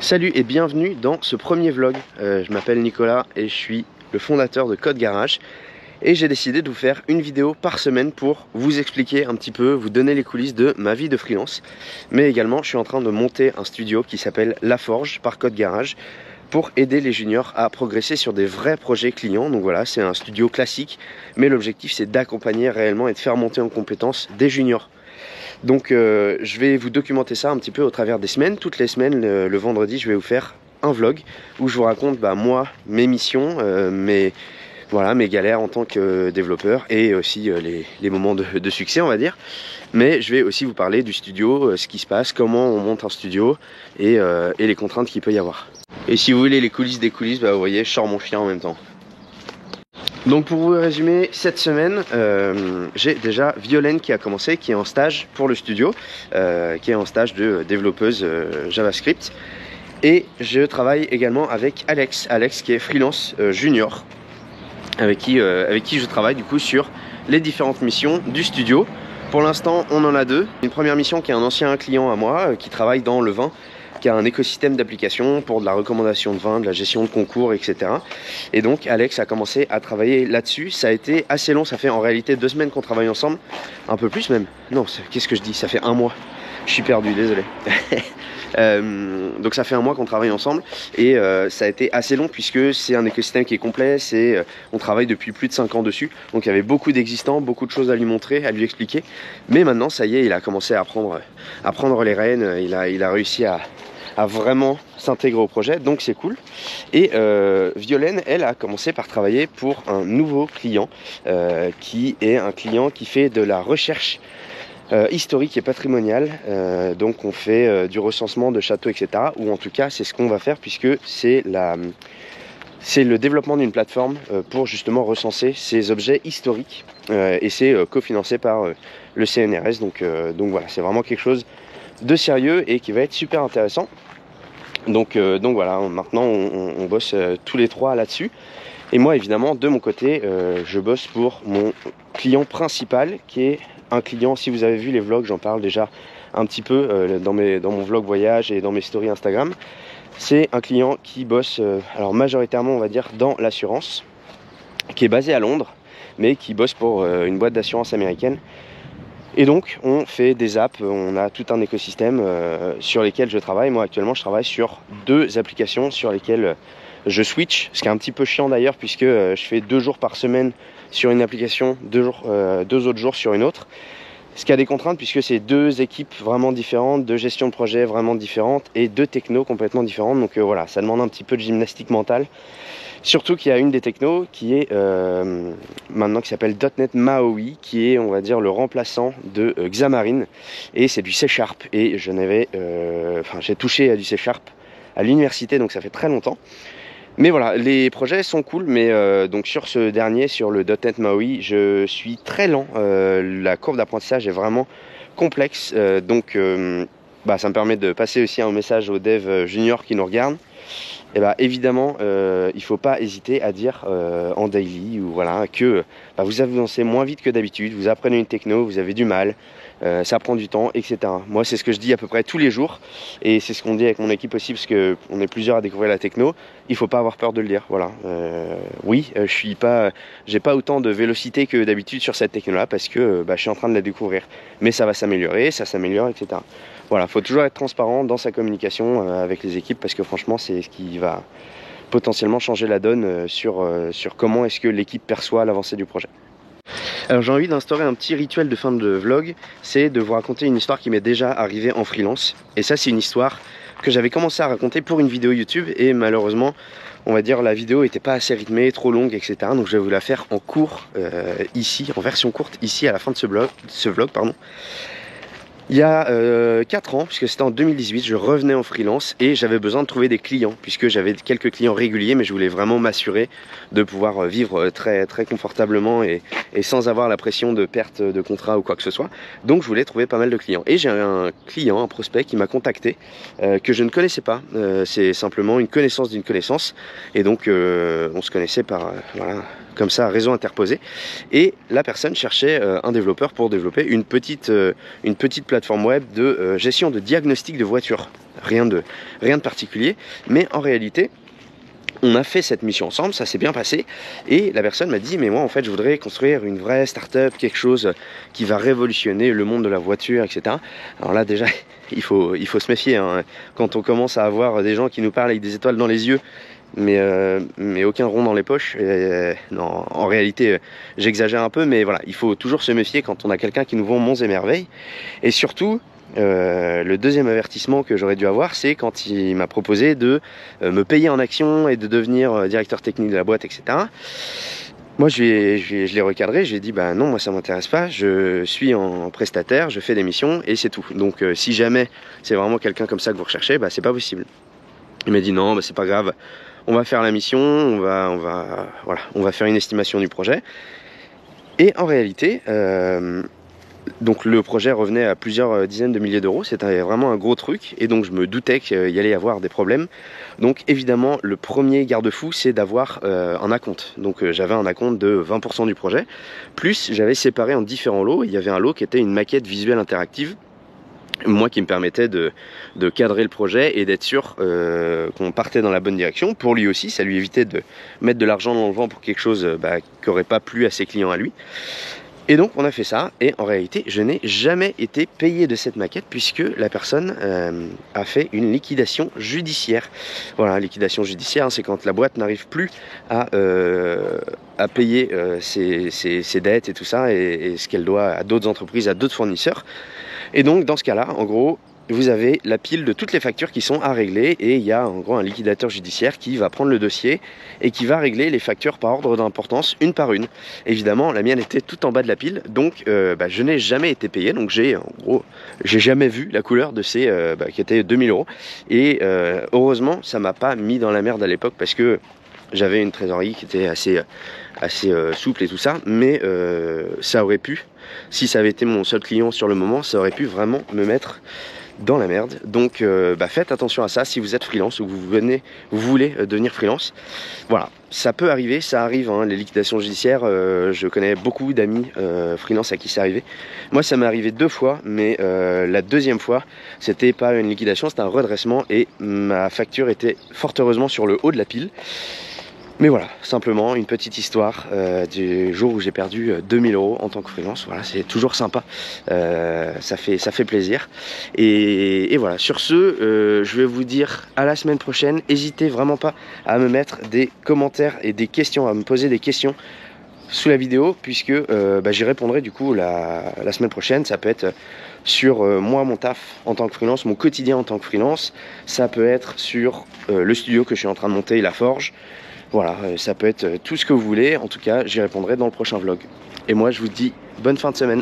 Salut et bienvenue dans ce premier vlog. Je m'appelle Nicolas et je suis le fondateur de Code Garage. Et j'ai décidé de vous faire une vidéo par semaine pour vous expliquer un petit peu, vous donner les coulisses de ma vie de freelance. Mais également, je suis en train de monter un studio qui s'appelle La Forge par Code Garage pour aider les juniors à progresser sur des vrais projets clients. Donc voilà, c'est un studio classique, mais l'objectif c'est d'accompagner réellement et de faire monter en compétences des juniors. Donc je vais vous documenter ça un petit peu au travers des semaines. Toutes les semaines, le vendredi, je vais vous faire un vlog où je vous raconte moi, mes missions, mes galères en tant que développeur et aussi les moments de succès, on va dire. Mais je vais aussi vous parler du studio, ce qui se passe, comment on monte un studio et les contraintes qu'il peut y avoir. Et si vous voulez les coulisses des coulisses, vous voyez, je sors mon chien en même temps. Donc pour vous résumer, cette semaine, j'ai déjà Violaine qui a commencé, qui est en stage pour le studio, qui est en stage de développeuse JavaScript. Et je travaille également avec Alex qui est freelance junior, avec qui je travaille du coup sur les différentes missions du studio. Pour l'instant, on en a deux. Une première mission qui est un ancien client à moi, qui travaille dans le vin, qui a un écosystème d'applications pour de la recommandation de vin, de la gestion de concours, etc. Et donc Alex a commencé à travailler là-dessus. Ça a été assez long, ça fait en réalité 2 semaines qu'on travaille ensemble, un peu plus même. Non, qu'est-ce que je dis? Ça fait 1 mois. Je suis perdu, désolé. Donc ça fait 1 mois qu'on travaille ensemble et ça a été assez long puisque c'est un écosystème qui est complet, on travaille depuis plus de 5 ans dessus, donc il y avait beaucoup d'existants, beaucoup de choses à lui montrer, à lui expliquer, mais maintenant ça y est, il a commencé à prendre les rênes, il a réussi à vraiment s'intégrer au projet, donc c'est cool. Et Violaine, elle a commencé par travailler pour un nouveau client qui est un client qui fait de la recherche historique et patrimonial, donc on fait du recensement de châteaux, etc. Ou en tout cas c'est ce qu'on va faire puisque c'est le développement d'une plateforme pour justement recenser ces objets historiques et c'est cofinancé par le CNRS, donc voilà, c'est vraiment quelque chose de sérieux et qui va être super intéressant. Donc voilà, maintenant on bosse tous les trois là-dessus. Et moi évidemment de mon côté je bosse pour mon client principal qui est un client, si vous avez vu les vlogs, j'en parle déjà un petit peu dans mon vlog voyage et dans mes stories Instagram. C'est un client qui bosse alors majoritairement on va dire dans l'assurance, qui est basé à Londres mais qui bosse pour une boîte d'assurance américaine. Et donc on fait des apps, on a tout un écosystème sur lesquels je travaille. Moi actuellement je travaille sur 2 applications sur lesquelles je switch, ce qui est un petit peu chiant d'ailleurs puisque je fais 2 jours par semaine sur une application, 2 autres jours sur une autre. Ce qui a des contraintes puisque c'est 2 équipes vraiment différentes, 2 gestions de projet vraiment différentes et 2 technos complètement différentes. Donc voilà, ça demande un petit peu de gymnastique mentale. Surtout qu'il y a une des technos qui est maintenant qui s'appelle .NET MAUI, qui est on va dire le remplaçant de Xamarin et c'est du C#. Et j'ai touché à du C# à l'université, donc ça fait très longtemps. Mais voilà, les projets sont cool, mais donc sur ce dernier, sur le .NET MAUI, je suis très lent. La courbe d'apprentissage est vraiment complexe, donc ça me permet de passer aussi un message aux devs juniors qui nous regardent. Et évidemment, il ne faut pas hésiter à dire en daily ou voilà, que vous avancez moins vite que d'habitude, vous apprenez une techno, vous avez du mal, ça prend du temps, etc. Moi, c'est ce que je dis à peu près tous les jours et c'est ce qu'on dit avec mon équipe aussi parce qu'on est plusieurs à découvrir la techno. Il ne faut pas avoir peur de le dire. Voilà. Oui, j'ai pas autant de vélocité que d'habitude sur cette techno-là parce que je suis en train de la découvrir. Mais ça va s'améliorer, ça s'améliore, etc. Voilà, faut toujours être transparent dans sa communication avec les équipes parce que franchement c'est ce qui va potentiellement changer la donne sur comment est-ce que l'équipe perçoit l'avancée du projet. Alors j'ai envie d'instaurer un petit rituel de fin de vlog, c'est de vous raconter une histoire qui m'est déjà arrivée en freelance. Et ça c'est une histoire que j'avais commencé à raconter pour une vidéo YouTube et malheureusement on va dire la vidéo n'était pas assez rythmée, trop longue, etc. Donc je vais vous la faire en cours ici, en version courte ici à la fin de ce vlog. Il y a 4 ans, puisque c'était en 2018, je revenais en freelance et j'avais besoin de trouver des clients, puisque j'avais quelques clients réguliers, mais je voulais vraiment m'assurer de pouvoir vivre très, très confortablement et sans avoir la pression de perte de contrat ou quoi que ce soit. Donc je voulais trouver pas mal de clients. Et j'ai un client, un prospect qui m'a contacté, que je ne connaissais pas. C'est simplement une connaissance d'une connaissance. Et donc on se connaissait par comme ça, réseau interposé. Et la personne cherchait un développeur pour développer une petite plateforme web de gestion de diagnostic de voiture. Rien de particulier, mais en réalité, on a fait cette mission ensemble, ça s'est bien passé, et la personne m'a dit, mais moi en fait je voudrais construire une vraie start-up, quelque chose qui va révolutionner le monde de la voiture, etc. Alors là déjà, il faut se méfier, hein. Quand on commence à avoir des gens qui nous parlent avec des étoiles dans les yeux, mais aucun rond dans les poches, non, en réalité j'exagère un peu, mais voilà, il faut toujours se méfier quand on a quelqu'un qui nous vend monts et merveilles, et surtout, le deuxième avertissement que j'aurais dû avoir, c'est quand il m'a proposé de me payer en action et de devenir directeur technique de la boîte, etc. Moi, je l'ai recadré, j'ai dit, bah non, moi ça m'intéresse pas, je suis en prestataire, je fais des missions et c'est tout. Donc si jamais c'est vraiment quelqu'un comme ça que vous recherchez, bah c'est pas possible. Il m'a dit non, bah c'est pas grave, on va faire la mission, on va faire une estimation du projet. Et en réalité, donc le projet revenait à plusieurs dizaines de milliers d'euros, c'était vraiment un gros truc, et donc je me doutais qu'il allait y avoir des problèmes. Donc évidemment, le premier garde-fou, c'est d'avoir un acompte. Donc j'avais un acompte de 20% du projet, plus j'avais séparé en différents lots. Il y avait un lot qui était une maquette visuelle interactive, moi qui me permettait de cadrer le projet et d'être sûr qu'on partait dans la bonne direction. Pour lui aussi, ça lui évitait de mettre de l'argent dans le vent pour quelque chose qui n'aurait pas plu à ses clients à lui. Et donc on a fait ça, et en réalité je n'ai jamais été payé de cette maquette puisque la personne a fait une liquidation judiciaire. Voilà, liquidation judiciaire, c'est quand la boîte n'arrive plus à payer ses dettes et tout ça, et ce qu'elle doit à d'autres entreprises, à d'autres fournisseurs. Et donc dans ce cas-là, en gros, vous avez la pile de toutes les factures qui sont à régler, et il y a en gros un liquidateur judiciaire qui va prendre le dossier et qui va régler les factures par ordre d'importance, une par une. Évidemment, la mienne était tout en bas de la pile, donc je n'ai jamais été payé, donc j'ai jamais vu la couleur de ces qui étaient 2000 euros. Et heureusement, ça m'a pas mis dans la merde à l'époque, parce que j'avais une trésorerie qui était assez souple et tout ça, mais ça aurait pu, si ça avait été mon seul client sur le moment, ça aurait pu vraiment me mettre dans la merde. Donc faites attention à ça si vous êtes freelance ou que vous voulez devenir freelance. Voilà, ça peut arriver, ça arrive, hein, les liquidations judiciaires. Je connais beaucoup d'amis freelance à qui c'est arrivé. Moi ça m'est arrivé 2 fois, mais la deuxième fois c'était pas une liquidation, c'était un redressement, et ma facture était fort heureusement sur le haut de la pile. Mais voilà, simplement une petite histoire du jour où j'ai perdu 2000 euros en tant que freelance. Voilà, c'est toujours sympa, ça fait plaisir. Et voilà, sur ce, je vais vous dire à la semaine prochaine. N'hésitez vraiment pas à me mettre des commentaires et des questions, à me poser des questions sous la vidéo, puisque j'y répondrai du coup la semaine prochaine. Ça peut être sur moi, mon taf en tant que freelance, mon quotidien en tant que freelance. Ça peut être sur le studio que je suis en train de monter, la forge. Voilà, ça peut être tout ce que vous voulez. En tout cas, j'y répondrai dans le prochain vlog. Et moi, je vous dis bonne fin de semaine.